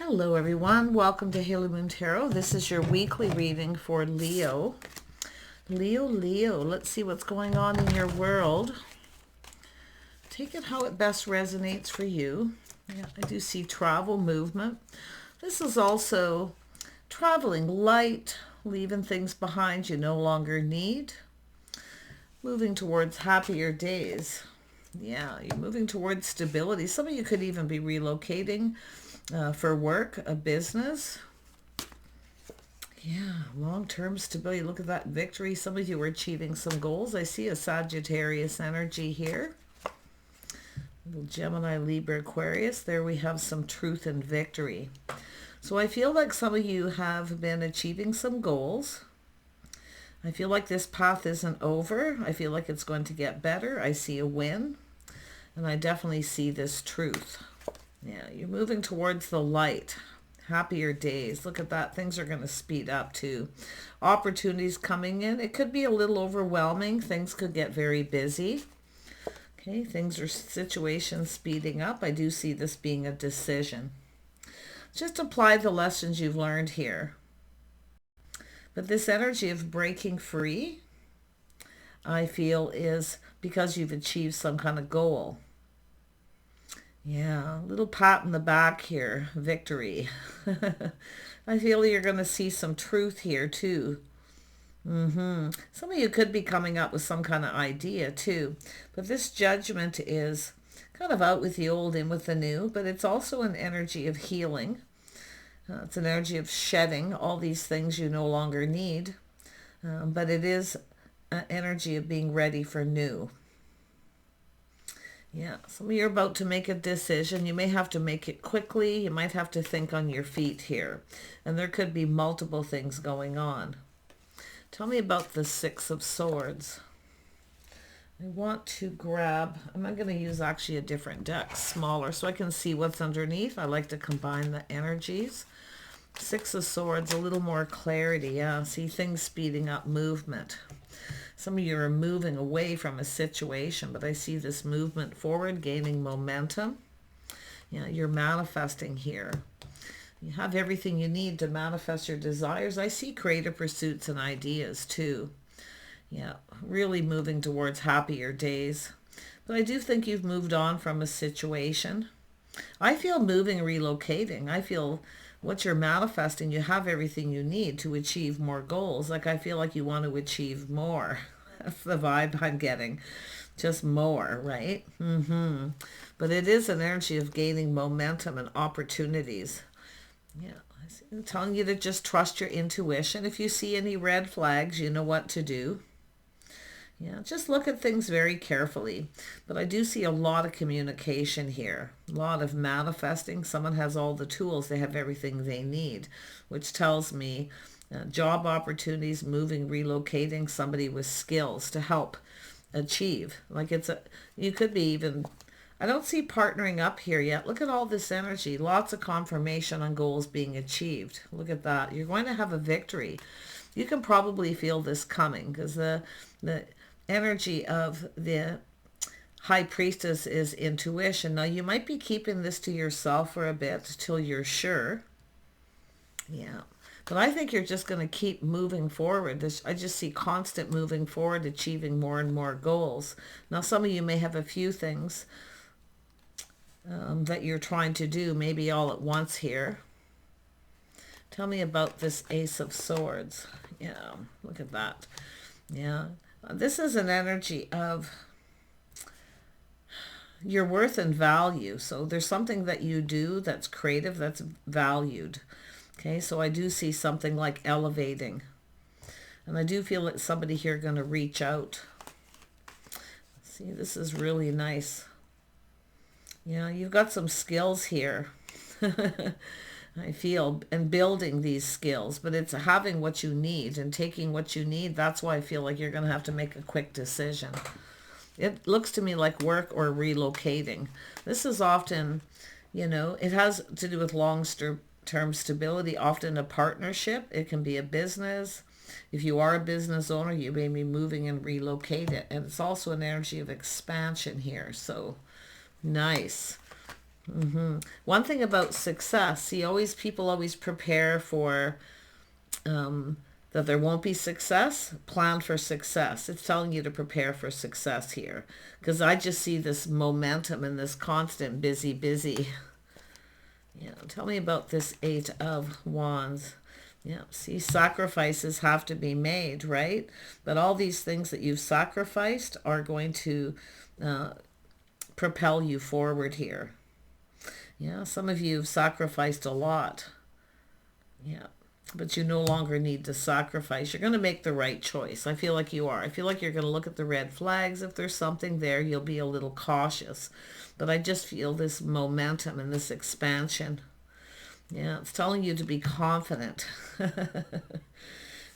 Hello everyone, welcome to Haley Moon Tarot. This is your weekly reading for Leo. Leo, let's see what's going on in your world. Take it how it best resonates for you. Yeah, I do see travel, movement. This is also traveling light, leaving things behind you no longer need. Moving towards happier days. Yeah, you're moving towards stability. Some of you could even be relocating for work, a business. Yeah, long-term stability. Look at that victory. Some of you are achieving some goals. I see a Sagittarius energy here. Little Gemini, Libra, Aquarius. There we have some truth and victory. So I feel like some of you have been achieving some goals. I feel like this path isn't over. I feel like it's going to get better. I see a win. And I definitely see this truth. Yeah, you're moving towards the light. Happier days. Look at that. Things are going to speed up too. Opportunities coming in. It could be a little overwhelming. Things could get very busy. Okay, situations speeding up. I do see this being a decision. Just apply the lessons you've learned here. But this energy of breaking free, I feel, is because you've achieved some kind of goal. Yeah, a little pat in the back here. Victory. I feel you're going to see some truth here too. Some of you could be coming up with some kind of idea too. But this judgment is kind of out with the old, in with the new. But it's also an energy of healing. It's an energy of shedding all these things you no longer need. But it is an energy of being ready for new. Yeah, some of you are about to make a decision. You may have to make it quickly. You might have to think on your feet here. And there could be multiple things going on. Tell me about the Six of Swords. I want to grab, I'm going to use actually a different deck, smaller, so I can see what's underneath. I like to combine the energies. Six of Swords, a little more clarity. Yeah, see things speeding up, movement. Some of you are moving away from a situation, but I see this movement forward, gaining momentum. Yeah, you're manifesting here. You have everything you need to manifest your desires. I see creative pursuits and ideas too. Yeah, really moving towards happier days. But I do think you've moved on from a situation. I feel moving, relocating. I feel what you're manifesting, you have everything you need to achieve more goals. Like I feel like you want to achieve more. That's the vibe I'm getting. Just more, right? But it is an energy of gaining momentum and opportunities. Yeah, I'm telling you to just trust your intuition. If you see any red flags, you know what to do. Yeah, just look at things very carefully. But I do see a lot of communication here, a lot of manifesting. Someone has all the tools. They have everything they need, which tells me job opportunities, moving, relocating, somebody with skills to help achieve. Like you could be even, I don't see partnering up here yet. Look at all this energy. Lots of confirmation on goals being achieved. Look at that. You're going to have a victory. You can probably feel this coming because the energy of the High Priestess is intuition. Now, you might be keeping this to yourself for a bit till you're sure. Yeah. But I think you're just going to keep moving forward. I just see constant moving forward, achieving more and more goals. Now, some of you may have a few things that you're trying to do, maybe all at once here. Tell me about this Ace of Swords. Yeah, look at that. Yeah. This is an energy of your worth and value. So there's something that you do that's creative, that's valued. Okay, so I do see something like elevating. And I do feel that somebody here going to reach out. See, this is really nice. Yeah, you've got some skills here. I feel, and building these skills, but it's having what you need and taking what you need. That's why I feel like you're going to have to make a quick decision. It looks to me like work or relocating. This is often, it has to do with long-term stability, often a partnership. It can be a business. If you are a business owner, you may be moving and relocate it. And it's also an energy of expansion here. So nice. One thing about success, see, people always prepare for that there won't be success. Plan for success. It's telling you to prepare for success here, because I just see this momentum and this constant busy, busy. Yeah, tell me about this Eight of Wands. Yeah, see, sacrifices have to be made, right? But all these things that you've sacrificed are going to propel you forward here. Yeah, some of you have sacrificed a lot. Yeah, but you no longer need to sacrifice. You're going to make the right choice. I feel like you are. I feel like you're going to look at the red flags. If there's something there, you'll be a little cautious. But I just feel this momentum and this expansion. Yeah, it's telling you to be confident.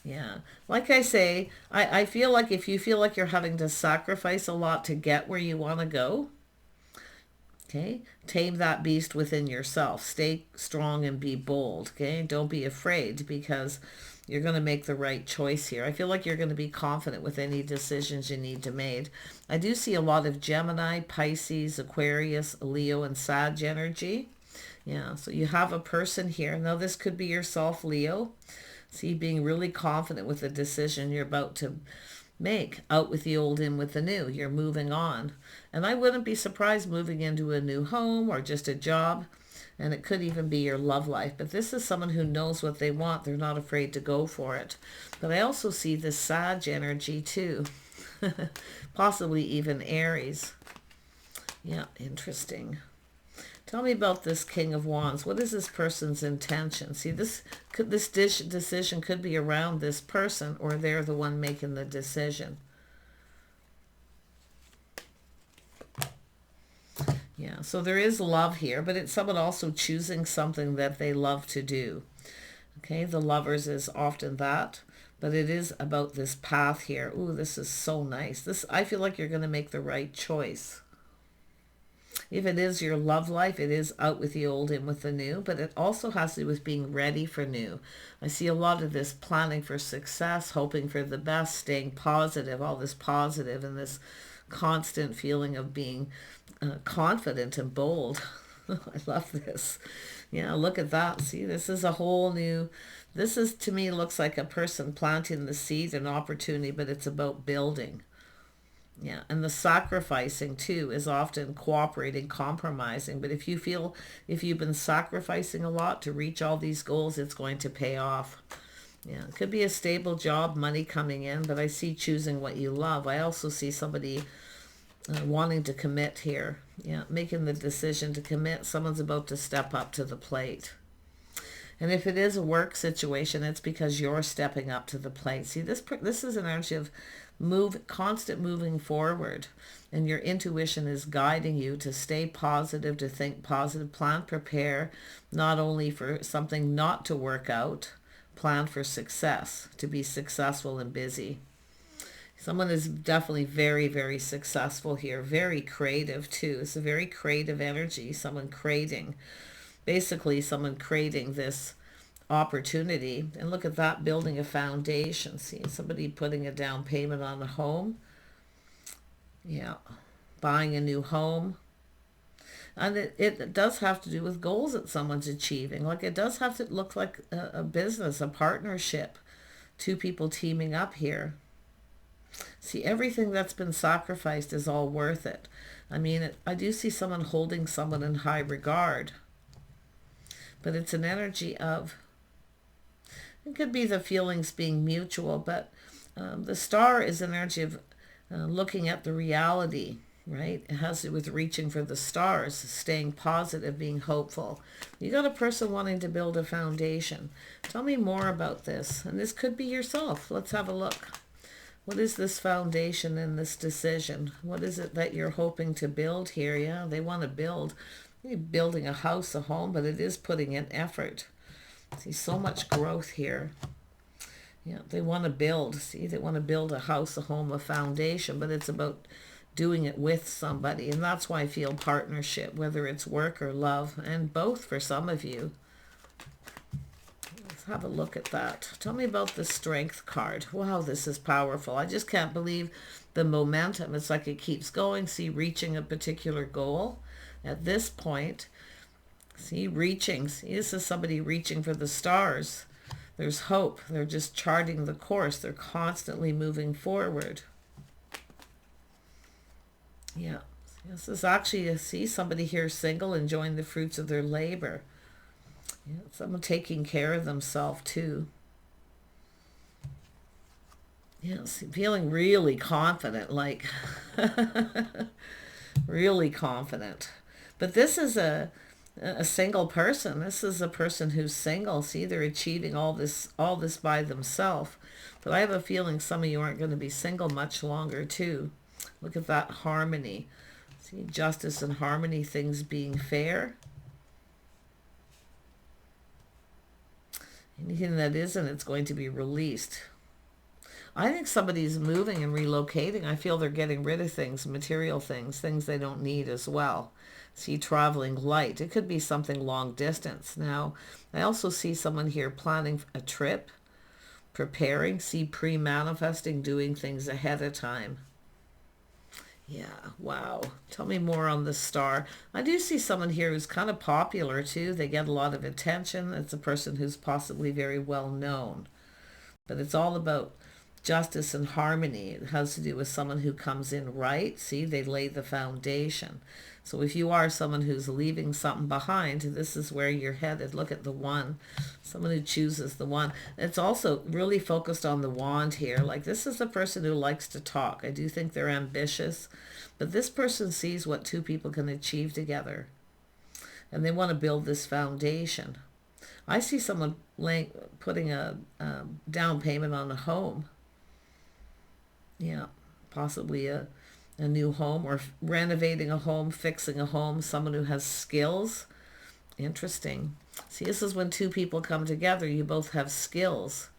Yeah, like I say, I feel like if you feel like you're having to sacrifice a lot to get where you want to go, okay, tame that beast within yourself. Stay strong and be bold, okay? Don't be afraid, because you're going to make the right choice here. I feel like you're going to be confident with any decisions you need to make. I do see a lot of Gemini, Pisces, Aquarius, Leo, and Sag energy. Yeah, so you have a person here. Now, this could be yourself, Leo. See, being really confident with the decision you're about to make. Out with the old, in with the new. You're moving on. And I wouldn't be surprised moving into a new home or just a job. And it could even be your love life. But this is someone who knows what they want. They're not afraid to go for it. But I also see this Sag energy too. Possibly even Aries. Yeah, interesting. Tell me about this King of Wands. What is this person's intention? See, this decision could be around this person, or they're the one making the decision. Yeah, so there is love here, but it's someone also choosing something that they love to do. Okay, the Lovers is often that, but it is about this path here. Ooh, this is so nice. I feel like you're going to make the right choice. If it is your love life, it is out with the old, in with the new, but it also has to do with being ready for new. I see a lot of this planning for success, hoping for the best, staying positive, all this positive, and this constant feeling of being confident and bold. I love this. Yeah, look at that. See, this is a whole new, this is, to me, looks like a person planting the seed, an opportunity, but it's about building. Yeah, and the sacrificing too is often cooperating, compromising. But if you've been sacrificing a lot to reach all these goals, it's going to pay off. Yeah, it could be a stable job, money coming in, but I see choosing what you love. I also see somebody wanting to commit here. Yeah, making the decision to commit. Someone's about to step up to the plate. And if it is a work situation, it's because you're stepping up to the plate. See, this is an energy of constant moving forward, and your intuition is guiding you to stay positive, to think positive, plan, prepare, not only for something not to work out, plan for success, to be successful and busy. Someone is definitely very, very successful here, very creative too. It's a very creative energy, someone creating, basically someone creating this opportunity. And look at that, building a foundation. See, somebody putting a down payment on a home. Yeah, buying a new home. And it does have to do with goals that someone's achieving. Like, it does have to look like a business, a partnership, two people teaming up here. See, everything that's been sacrificed is all worth it. I mean, I do see someone holding someone in high regard, but it's an energy of, it could be the feelings being mutual, but the star is an energy of looking at the reality, right? It has to do with reaching for the stars, staying positive, being hopeful. You got a person wanting to build a foundation. Tell me more about this. And this could be yourself. Let's have a look. What is this foundation and this decision? What is it that you're hoping to build here? Yeah, they want to build. You're building a house, a home, but it is putting in effort. See, so much growth here. Yeah, they want to build. See, they want to build a house, a home, a foundation, but it's about doing it with somebody. And that's why I feel partnership, whether it's work or love, and both for some of you. Let's have a look at that. Tell me about the Strength card. Wow, this is powerful. I just can't believe the momentum. It's like it keeps going. See, reaching a particular goal. At this point, See, reaching. See, this is somebody reaching for the stars. There's hope. They're just charting the course. They're constantly moving forward. Yeah. This is actually, I see somebody here single, enjoying the fruits of their labor. Yeah, someone taking care of themselves too. Yes, feeling really confident, like really confident. But this is a single person. This is a person who's single. See, they're achieving all this by themselves. But I have a feeling some of you aren't going to be single much longer too. Look at that harmony. See, justice and harmony, things being fair. Anything that isn't, it's going to be released. I think somebody's moving and relocating. I feel they're getting rid of things, material things, things they don't need as well. See, traveling light. It could be something long distance. Now, I also see someone here planning a trip, preparing, see, pre-manifesting, doing things ahead of time. Yeah, wow. Tell me more on the star. I do see someone here who's kind of popular too. They get a lot of attention. It's a person who's possibly very well known. But it's all about justice and harmony. It has to do with someone who comes in right. See, they lay the foundation. So if you are someone who's leaving something behind, this is where you're headed. Look at the one. Someone who chooses the one. It's also really focused on the wand here. Like, this is a person who likes to talk. I do think they're ambitious. But this person sees what two people can achieve together. And they want to build this foundation. I see someone putting a down payment on a home. Yeah, possibly a new home, or renovating a home, fixing a home, someone who has skills. Interesting. See, this is when two people come together, you both have skills.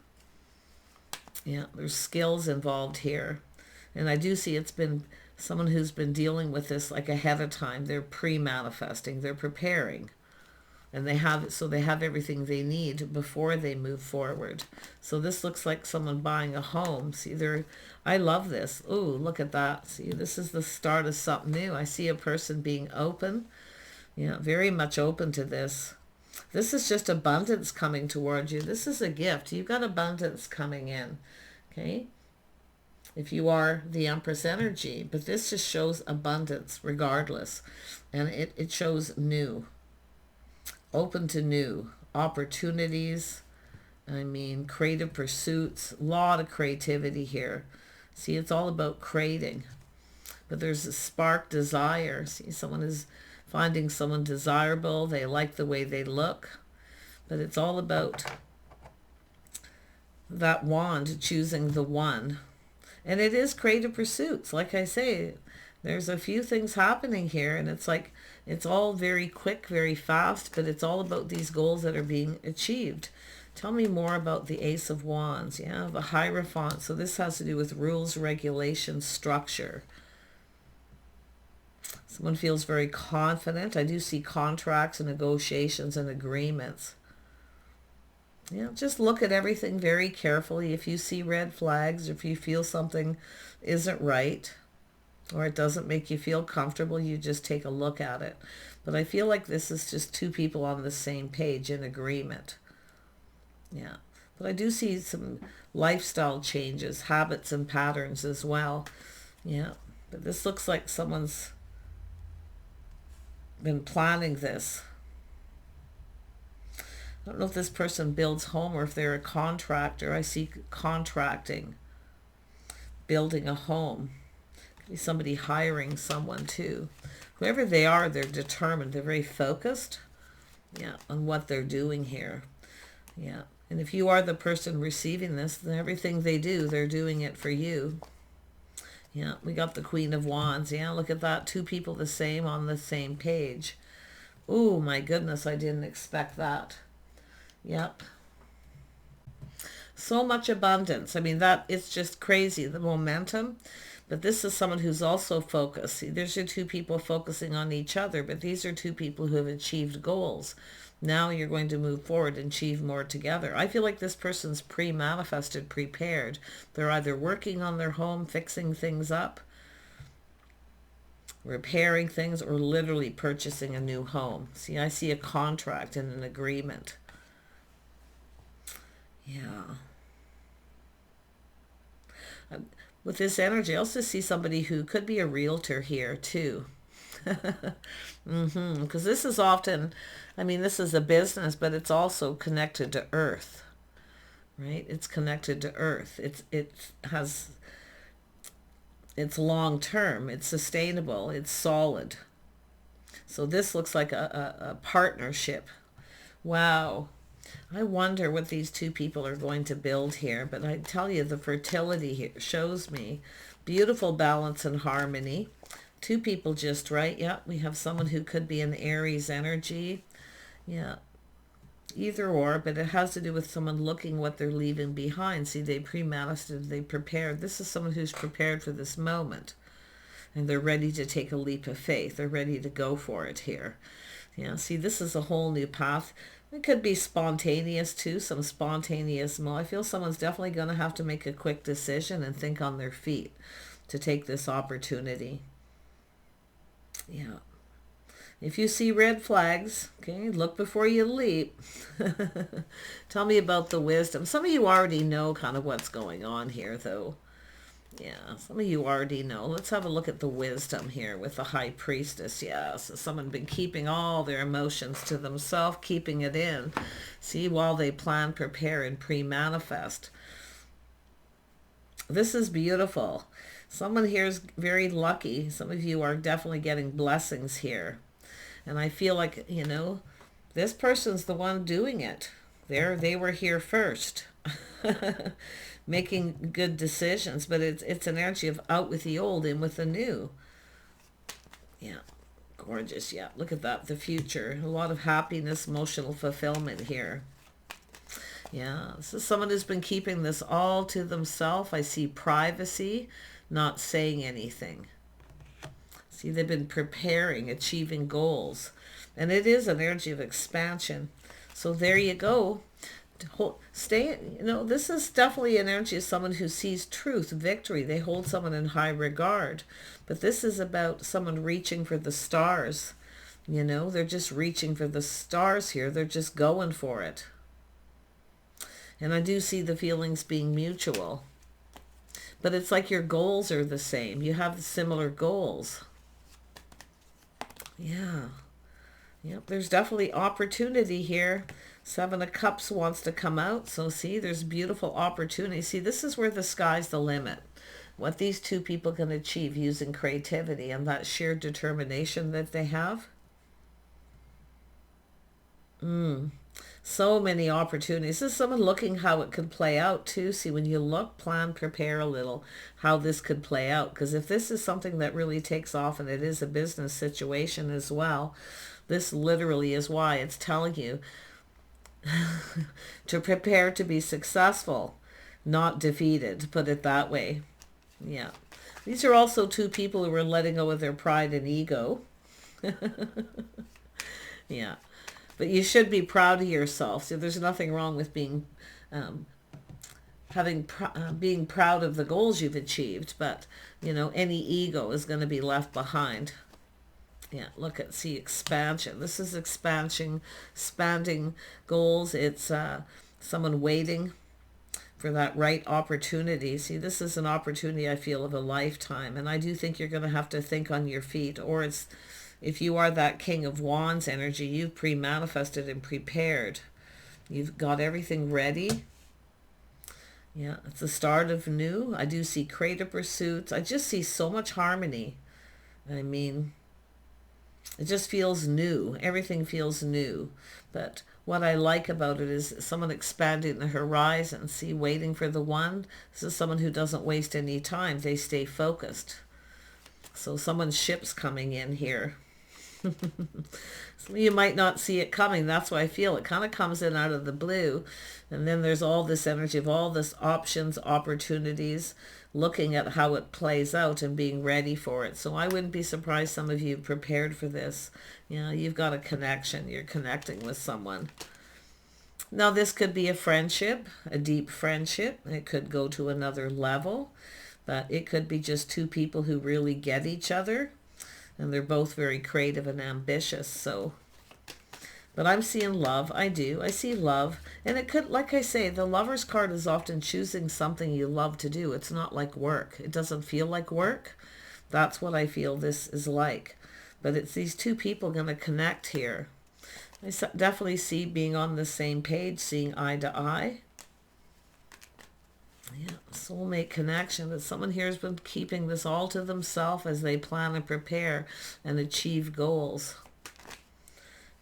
Yeah, there's skills involved here. And I do see it's been someone who's been dealing with this like ahead of time. They're pre-manifesting, they're preparing. And they have everything they need before they move forward. So this looks like someone buying a home. See, I love this. Ooh, look at that. See, this is the start of something new. I see a person being open. Yeah, very much open to this. This is just abundance coming towards you. This is a gift. You've got abundance coming in. Okay? If you are the Empress energy. But this just shows abundance regardless. And it shows new. Open to new opportunities. I mean, creative pursuits. A lot of creativity here. See, it's all about creating. But there's a spark desire. See, someone is finding someone desirable. They like the way they look. But it's all about that wand, choosing the one. And it is creative pursuits. Like I say, there's a few things happening here. And it's like, it's all very quick, very fast. But it's all about these goals that are being achieved. Tell me more about the Ace of Wands. Yeah, the Hierophant. So this has to do with rules, regulations, structure. Someone feels very confident. I do see contracts and negotiations and agreements. Yeah, just look at everything very carefully. If you see red flags, if you feel something isn't right, or it doesn't make you feel comfortable, you just take a look at it. But I feel like this is just two people on the same page in agreement. Yeah, but I do see some lifestyle changes, habits and patterns as well. Yeah, but this looks like someone's been planning this. I don't know if this person builds home or if they're a contractor. I see contracting, building a home. Could be somebody hiring someone too. Whoever they are, they're determined. They're very focused, yeah, on what they're doing here. Yeah. And if you are the person receiving this, then everything they do, they're doing it for you. Yeah, we got the Queen of Wands. Yeah, look at that. Two people the same on the same page. Oh, my goodness, I didn't expect that. Yep. So much abundance. I mean, it's just crazy, the momentum. But this is someone who's also focused. See, there's your two people focusing on each other, but these are two people who have achieved goals. Now you're going to move forward and achieve more together. I feel like this person's pre-manifested, prepared. They're either working on their home, fixing things up. repairing things, or literally purchasing a new home. See, I see a contract and an agreement. Yeah. With this energy, I also see somebody who could be a realtor here too. Because this is often, I mean, this is a business, but it's also connected to earth, right? It's connected to earth. It's long term, it's sustainable, it's solid. So this looks like a partnership. Wow. I wonder what these two people are going to build here, but I tell you, the fertility here shows me beautiful balance and harmony. Two people just right. Yeah, we have someone who could be an Aries energy. Yeah, either or, but it has to do with someone looking what they're leaving behind. See, they premeditated, they prepared. This is someone who's prepared for this moment, and they're ready to take a leap of faith. They're ready to go for it here. Yeah, see, this is a whole new path. It could be spontaneous too, some spontaneous. I feel someone's definitely going to have to make a quick decision and think on their feet to take this opportunity. Yeah. If you see red flags, okay, look before you leap. Tell me about the wisdom. Some of you already know kind of what's going on here, though. Yeah, some of you already know. Let's have a look at the wisdom here with the High Priestess. Yeah, so someone been keeping all their emotions to themselves, keeping it in. See, while they plan, prepare, and pre-manifest. This is beautiful. Someone here is very lucky. Some of you are definitely getting blessings here. And I feel like, you know, this person's the one doing it. They were here first. Making good decisions, but it's an energy of out with the old, in with the new. Yeah, gorgeous. Yeah, look at that, the future. A lot of happiness, emotional fulfillment here. Yeah, this is someone who's been keeping this all to themselves. I see privacy, not saying anything. See, they've been preparing, achieving goals. And it is an energy of expansion. So there you go. Stay, you know, this is definitely an energy of someone who sees truth, victory. They hold someone in high regard. But this is about someone reaching for the stars. You know, they're just reaching for the stars here. They're just going for it. And I do see the feelings being mutual. But it's like your goals are the same. You have similar goals. Yeah. Yep, there's definitely opportunity here. Seven of Cups wants to come out. So see, there's beautiful opportunity. See, this is where the sky's the limit. What these two people can achieve using creativity and that sheer determination that they have. So many opportunities. This is someone looking how it could play out too. See, when you look, plan, prepare a little how this could play out. Because if this is something that really takes off, and it is a business situation as well, this literally is why it's telling you to prepare to be successful, not defeated, put it that way. Yeah. These are also two people who are letting go of their pride and ego. Yeah. But you should be proud of yourself. So there's nothing wrong with being being proud of the goals you've achieved, but you know, any ego is going to be left behind. Yeah, look at, see, expansion. This is expansion, expanding goals. It's someone waiting for that right opportunity. See, this is an opportunity, I feel, of a lifetime. And I do think you're going to have to think on your feet. Or it's, if you are that King of Wands energy, you've pre-manifested and prepared. You've got everything ready. Yeah, it's the start of new. I do see creative pursuits. I just see so much harmony. I mean, it just feels new. Everything feels new. But what I like about it is someone expanding the horizon. See, waiting for the one. This is someone who doesn't waste any time. They stay focused. So someone's ship's coming in here. Some of you might not see it coming. That's why I feel it kind of comes in out of the blue. And then there's all this energy of all this options, opportunities, looking at how it plays out and being ready for it. So I wouldn't be surprised some of you prepared for this. You know, you've got a connection. You're connecting with someone. Now, this could be a friendship, a deep friendship. It could go to another level, but it could be just two people who really get each other. And they're both very creative and ambitious, so... But I'm seeing love. I do. I see love. And it could, like I say, the Lover's card is often choosing something you love to do. It's not like work. It doesn't feel like work. That's what I feel this is like. But it's these two people going to connect here. I definitely see being on the same page, seeing eye to eye. Yeah, soulmate connection. But someone here has been keeping this all to themselves as they plan and prepare and achieve goals.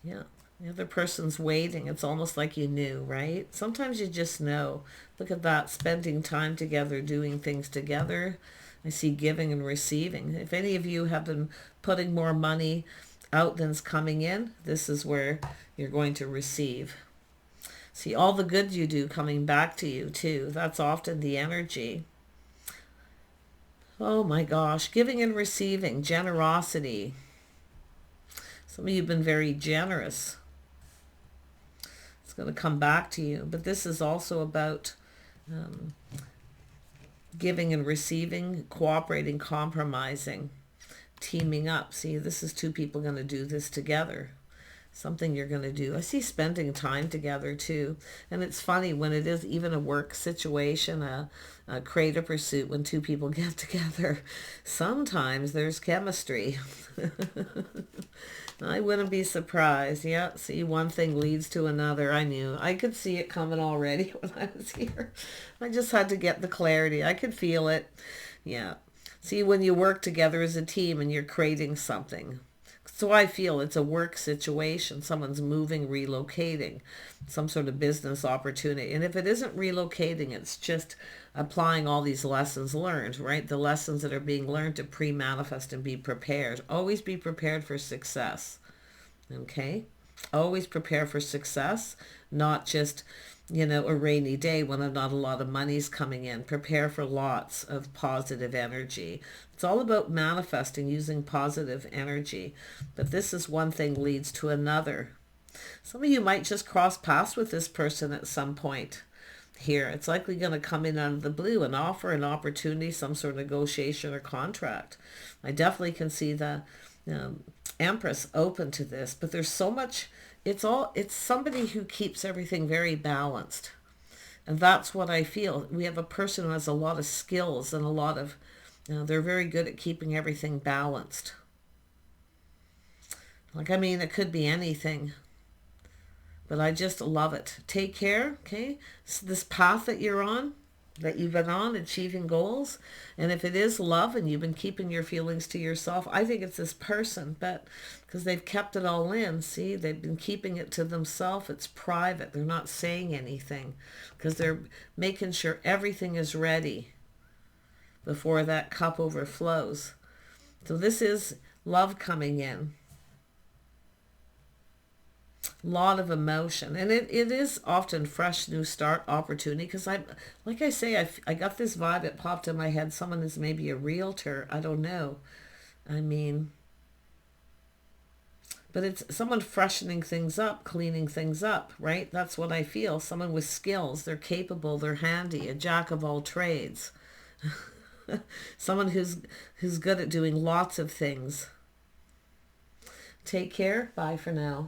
Yeah. The other person's waiting. It's almost like you knew, right? Sometimes you just know. Look at that, spending time together, doing things together. I see giving and receiving. If any of you have been putting more money out than's coming in, this is where you're going to receive. See all the good you do coming back to you too. That's often the energy. Oh my gosh, giving and receiving, generosity. Some of you have been very generous. It's going to come back to you. But this is also about giving and receiving, cooperating, compromising, teaming up. See, this is two people going to do this together. Something you're going to do. I see spending time together too. And it's funny when it is even a work situation, a creative pursuit, when two people get together, sometimes there's chemistry. I wouldn't be surprised. Yeah, see, one thing leads to another. I knew. I could see it coming already when I was here. I just had to get the clarity. I could feel it. Yeah. See, when you work together as a team and you're creating something. So I feel it's a work situation. Someone's moving, relocating, some sort of business opportunity. And if it isn't relocating, it's just applying all these lessons learned, right? The lessons that are being learned to pre-manifest and be prepared. Always be prepared for success, okay? Always prepare for success, not just, you know, a rainy day when not a lot of money's coming in. Prepare for lots of positive energy. It's all about manifesting using positive energy. But this is one thing leads to another. Some of you might just cross paths with this person at some point here. It's likely going to come in out of the blue, an offer, an opportunity, some sort of negotiation or contract. I definitely can see the Empress open to this, but there's so much. It's somebody who keeps everything very balanced. And that's what I feel. We have a person who has a lot of skills and a lot of, they're very good at keeping everything balanced. Like, I mean, it could be anything. But I just love it. Take care, okay? So this path that you're on, that you've been on, achieving goals. And if it is love and you've been keeping your feelings to yourself, I think it's this person, but because they've kept it all in, see, they've been keeping it to themselves. It's private. They're not saying anything because they're making sure everything is ready before that cup overflows. So this is love coming in. Lot of emotion, and it is often fresh new start opportunity, because like I say, I got this vibe. It popped in my head. Someone is maybe a realtor. I don't know. I mean, but it's someone freshening things up, cleaning things up, right? That's what I feel. Someone with skills. They're capable, they're handy, a jack of all trades. Someone who's good at doing lots of things. Take care. Bye for now.